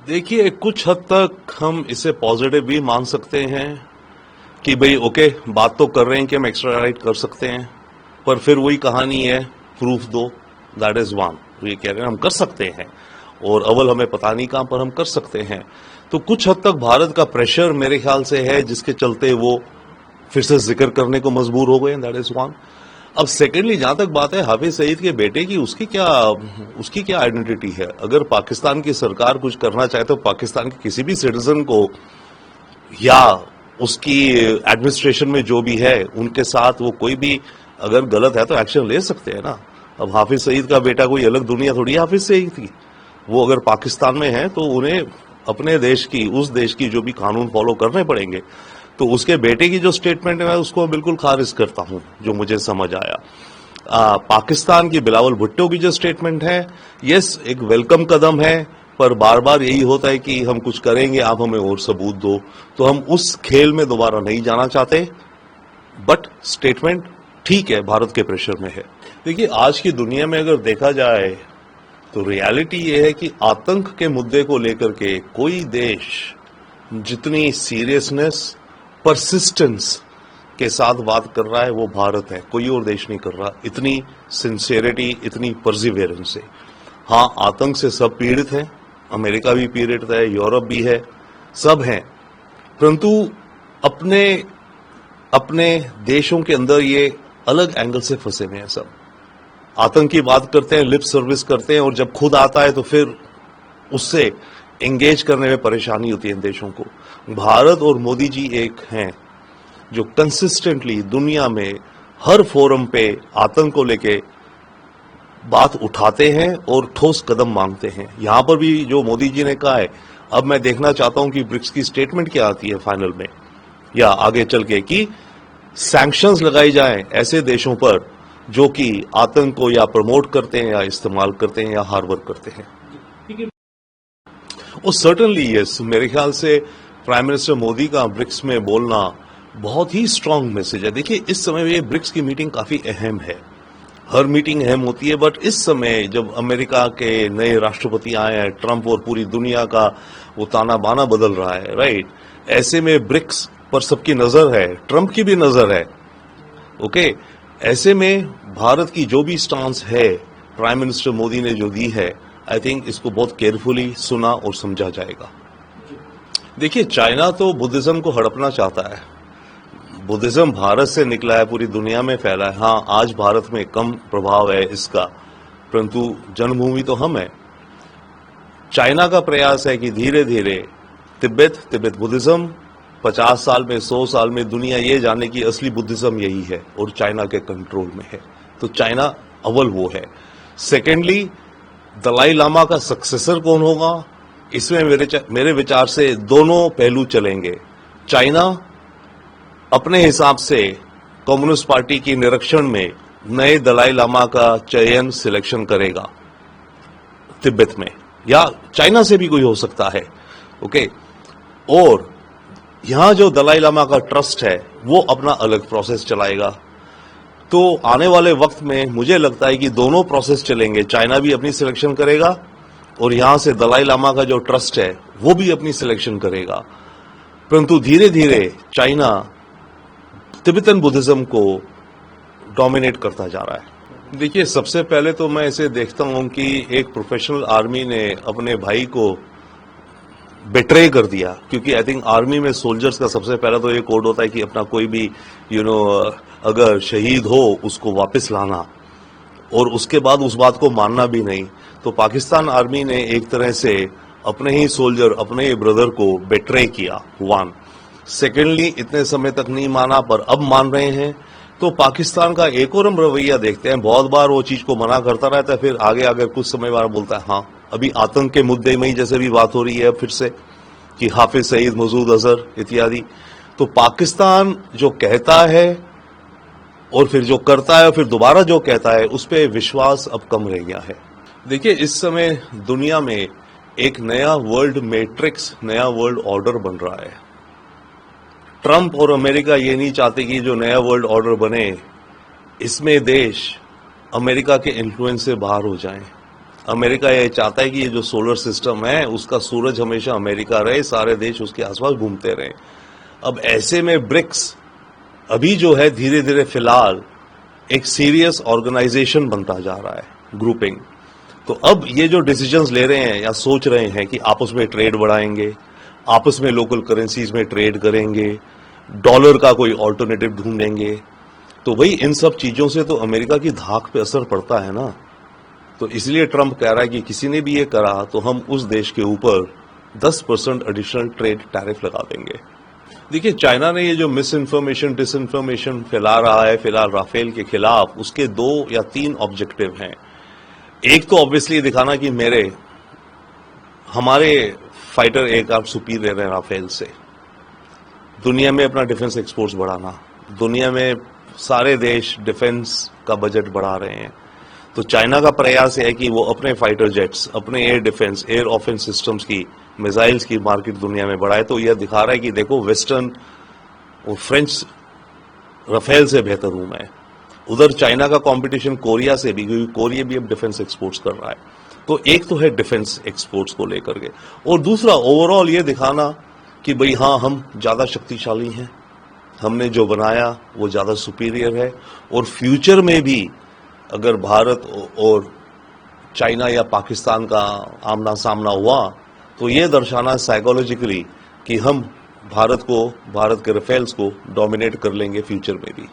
देखिए, कुछ हद तक हम इसे पॉजिटिव भी मान सकते हैं कि भाई ओके, बात तो कर रहे हैं कि हम एक्स्ट्राडाइट कर सकते हैं, पर फिर वही कहानी है, प्रूफ दो। That is one. ये कह रहे हैं हम कर सकते हैं और अव्वल हमें पता नहीं कहां पर हम कर सकते हैं। तो कुछ हद तक भारत का प्रेशर मेरे ख्याल से है, जिसके चलते वो फिर से जिक्र करने को मजबूर हो गए। That is one. अब सेकेंडली, जहां तक बात है हाफिज सईद के बेटे की, उसकी क्या आइडेंटिटी है? अगर पाकिस्तान की सरकार कुछ करना चाहे तो पाकिस्तान के किसी भी सिटीजन को या उसकी एडमिनिस्ट्रेशन में जो भी है उनके साथ वो कोई भी अगर गलत है तो एक्शन ले सकते हैं ना। अब हाफिज सईद का बेटा कोई अलग दुनिया थोड़ी हाफिज सईद थी। वो अगर पाकिस्तान में है तो उन्हें अपने देश की, उस देश की जो भी कानून फॉलो करने पड़ेंगे। तो उसके बेटे की जो स्टेटमेंट है उसको मैं बिल्कुल खारिज करता हूं, जो मुझे समझ आया। पाकिस्तान की बिलावल भुट्टो की जो स्टेटमेंट है, यस, एक वेलकम कदम है, पर बार बार यही होता है कि हम कुछ करेंगे, आप हमें और सबूत दो। तो हम उस खेल में दोबारा नहीं जाना चाहते। बट स्टेटमेंट ठीक है, भारत के प्रेशर में है। देखिए, आज की दुनिया में अगर देखा जाए तो रियलिटी ये है कि आतंक के मुद्दे को लेकर के कोई देश जितनी सीरियसनेस, परसिस्टेंस के साथ बात कर रहा है वो भारत है, कोई और देश नहीं कर रहा। इतनी सिंसियरिटी, इतनी परसिवियरेंस से। हाँ, आतंक से सब पीड़ित हैं, अमेरिका भी पीड़ित है, यूरोप भी है, सब हैं, परंतु अपने अपने देशों के अंदर ये अलग एंगल से फंसे हुए हैं सब। आतंक की बात करते हैं, लिप सर्विस करते हैं, और जब खुद आता है तो फिर उससे एंगेज करने में परेशानी होती है इन देशों को। भारत और मोदी जी एक हैं जो कंसिस्टेंटली दुनिया में हर फोरम पे आतंक को लेके बात उठाते हैं और ठोस कदम मांगते हैं। यहां पर भी जो मोदी जी ने कहा है, अब मैं देखना चाहता हूं कि ब्रिक्स की स्टेटमेंट क्या आती है फाइनल में, या आगे चल के कि सैंक्शंस लगाई जाएं ऐसे देशों पर जो कि आतंक को या प्रमोट करते हैं या इस्तेमाल करते हैं या हार्बर करते हैं। और सर्टनली यस, मेरे ख्याल से प्राइम मिनिस्टर मोदी का ब्रिक्स में बोलना बहुत ही स्ट्रांग मैसेज है। देखिए, इस समय ये ब्रिक्स की मीटिंग काफी अहम है। हर मीटिंग अहम होती है, बट इस समय जब अमेरिका के नए राष्ट्रपति आए हैं, ट्रंप, और पूरी दुनिया का वो ताना बाना बदल रहा है, राइट, ऐसे में ब्रिक्स पर सबकी नजर है, ट्रंप की भी नजर है। ओके, ऐसे में भारत की जो भी स्टांस है, प्राइम मिनिस्टर मोदी ने जो दी है, आई थिंक इसको बहुत केयरफुली सुना और समझा जाएगा। देखिए, चाइना तो बुद्धिज्म को हड़पना चाहता है। बुद्धिज्म भारत से निकला है, पूरी दुनिया में फैला है। हाँ, आज भारत में कम प्रभाव है इसका, परंतु जन्मभूमि तो हम है। चाइना का प्रयास है कि धीरे धीरे तिब्बत बुद्धिज्म 50 साल में, 100 साल में दुनिया ये जाने की असली बुद्धिज्म यही है और चाइना के कंट्रोल में है। तो चाइना अव्वल वो है। सेकेंडली, दलाई लामा का सक्सेसर कौन होगा, इसमें मेरे विचार से दोनों पहलू चलेंगे। चाइना अपने हिसाब से कम्युनिस्ट पार्टी की निरीक्षण में नए दलाई लामा का चयन, सिलेक्शन करेगा तिब्बत में, या चाइना से भी कोई हो सकता है। ओके, और यहां जो दलाई लामा का ट्रस्ट है वो अपना अलग प्रोसेस चलाएगा। तो आने वाले वक्त में मुझे लगता है कि दोनों प्रोसेस चलेंगे। चाइना भी अपनी सिलेक्शन करेगा और यहां से दलाई लामा का जो ट्रस्ट है वो भी अपनी सिलेक्शन करेगा। परंतु धीरे धीरे चाइना तिब्बतन बुद्धिज्म को डोमिनेट करता जा रहा है। देखिए, सबसे पहले तो मैं इसे देखता हूं कि एक प्रोफेशनल आर्मी ने अपने भाई को बेट्रे कर दिया, क्योंकि आई थिंक आर्मी में सोल्जर्स का सबसे पहला तो ये कोड होता है कि अपना कोई भी अगर शहीद हो उसको वापस लाना, और उसके बाद उस बात को मानना भी नहीं। तो पाकिस्तान आर्मी ने एक तरह से अपने ही सोल्जर, अपने ही ब्रदर को बेट्रे किया, वन। सेकेंडली, इतने समय तक नहीं माना पर अब मान रहे हैं। तो पाकिस्तान का एक और हम रवैया देखते हैं, बहुत बार वो चीज को मना करता रहता है, फिर आगे आगे कुछ समय बाद बोलता है हाँ, अभी आतंक के मुद्दे में ही जैसे भी बात हो रही है फिर से कि हाफिज सईद, मसूद अजहर इत्यादि। तो पाकिस्तान जो कहता है और फिर जो करता है और फिर दोबारा जो कहता है, उस पर विश्वास अब कम रह गया है। देखिए, इस समय दुनिया में एक नया वर्ल्ड मैट्रिक्स, नया वर्ल्ड ऑर्डर बन रहा है। ट्रंप और अमेरिका ये नहीं चाहते कि जो नया वर्ल्ड ऑर्डर बने इसमें देश अमेरिका के इन्फ्लुएंस से बाहर हो जाएं। अमेरिका ये चाहता है कि ये जो सोलर सिस्टम है उसका सूरज हमेशा अमेरिका रहे, सारे देश उसके आसपास घूमते रहे। अब ऐसे में ब्रिक्स अभी जो है धीरे धीरे फिलहाल एक सीरियस ऑर्गेनाइजेशन बनता जा रहा है, ग्रुपिंग। तो अब ये जो डिसीजंस ले रहे हैं या सोच रहे हैं कि आपस में ट्रेड बढ़ाएंगे, आपस में लोकल करेंसीज में ट्रेड करेंगे, डॉलर का कोई ऑल्टरनेटिव ढूंढेंगे, तो भाई इन सब चीजों से तो अमेरिका की धाक पे असर पड़ता है ना। तो इसलिए ट्रंप कह रहा है कि किसी ने भी ये करा तो हम उस देश के ऊपर 10% एडिशनल ट्रेड टैरिफ लगा देंगे। देखिए, चाइना ने ये जो मिस इन्फॉर्मेशन डिसइन्फॉर्मेशन फैला रहा है फिलहाल राफेल के खिलाफ, उसके 2 या 3 ऑब्जेक्टिव हैं। एक तो ऑब्वियसली दिखाना कि हमारे फाइटर एयरक्राफ्ट सुपीरियर है राफेल से, दुनिया में अपना डिफेंस एक्सपोर्ट्स बढ़ाना, दुनिया में सारे देश डिफेंस का बजट बढ़ा रहे हैं। तो चाइना का प्रयास है कि वो अपने फाइटर जेट्स, अपने air defence, air offence systems की, मिसाइल्स की मार्केट दुनिया में बढ़ाए। तो यह दिखा रहा है कि देखो वेस्टर्न और फ्रेंच राफेल से बेहतर हूं मैं। उधर चाइना का कंपटीशन कोरिया से भी, क्योंकि कोरिया भी अब डिफेंस एक्सपोर्ट्स कर रहा है। तो एक तो है डिफेंस एक्सपोर्ट्स को लेकर के, और दूसरा ओवरऑल ये दिखाना कि भाई हाँ, हम ज्यादा शक्तिशाली हैं, हमने जो बनाया वो ज्यादा सुपीरियर है, और फ्यूचर में भी अगर भारत और चाइना या पाकिस्तान का आमना सामना हुआ तो ये दर्शाना साइकोलॉजिकली कि हम भारत के राफेल्स को डोमिनेट कर लेंगे फ्यूचर में भी।